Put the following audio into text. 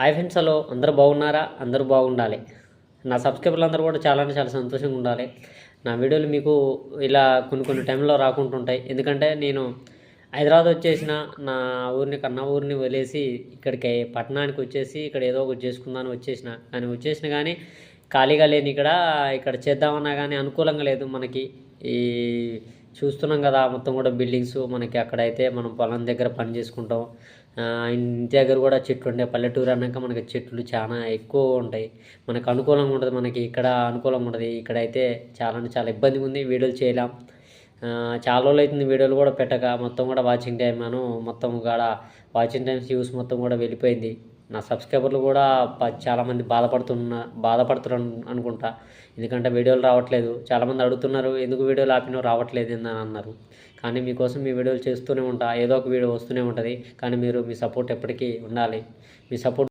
Hi friends, hello. అందరూ బాగున్నారా? అందరూ బాగుండాలి. నా సబ్స్క్రైబర్లు అందరూ కూడా చాలా అంటే చాలా సంతోషంగా ఉండాలి. నా వీడియోలు మీకు ఇలా కొన్ని టైంలో రాకుంటుంటాయి. ఎందుకంటే నేను హైదరాబాద్ వచ్చేసిన, నా ఊరిని కన్న ఊరిని వదిలేసి ఇక్కడికి పట్టణానికి వచ్చేసి ఇక్కడ ఏదో ఒకటి చేసుకుందామని వచ్చేసిన కానీ ఖాళీగా లేని ఇక్కడ చేద్దామన్నా కానీ అనుకూలంగా లేదు మనకి. ఈ చూస్తున్నాం కదా, మొత్తం కూడా బిల్డింగ్స్. మనకి అక్కడైతే మనం పొలం దగ్గర పని చేసుకుంటాం. ఇంటి దగ్గర కూడా చెట్లు ఉంటాయి. పల్లెటూరు అన్నాక మనకి చెట్లు చాలా ఎక్కువ ఉంటాయి. మనకు అనుకూలంగా ఉంటుంది. మనకి ఇక్కడ అనుకూలంగా ఉంటుంది. ఇక్కడైతే చాలా అంటే చాలా ఇబ్బందిగా ఉంది. వీడియోలు చేయలేం. చాలా రోజులు అవుతుంది వీడియోలు కూడా పెట్టక. మొత్తం కూడా వాచింగ్ టైం మొత్తం కూడా వాచింగ్ టైమ్స్ వ్యూస్ మొత్తం కూడా వెళ్ళిపోయింది. నా సబ్స్క్రైబర్లు కూడా చాలామంది బాధపడుతున్నారు అనుకుంటా. ఎందుకంటే వీడియోలు రావట్లేదు. చాలామంది అడుగుతున్నారు, ఎందుకు వీడియోలు ఆపినో రావట్లేదు అని అన్నారు. కానీ మీకోసం మీ వీడియోలు చేస్తూనే ఉంటా. ఏదో ఒక వీడియో వస్తూనే ఉంటుంది. కానీ మీ సపోర్ట్ ఎప్పటికీ ఉండాలి. మీ సపోర్ట్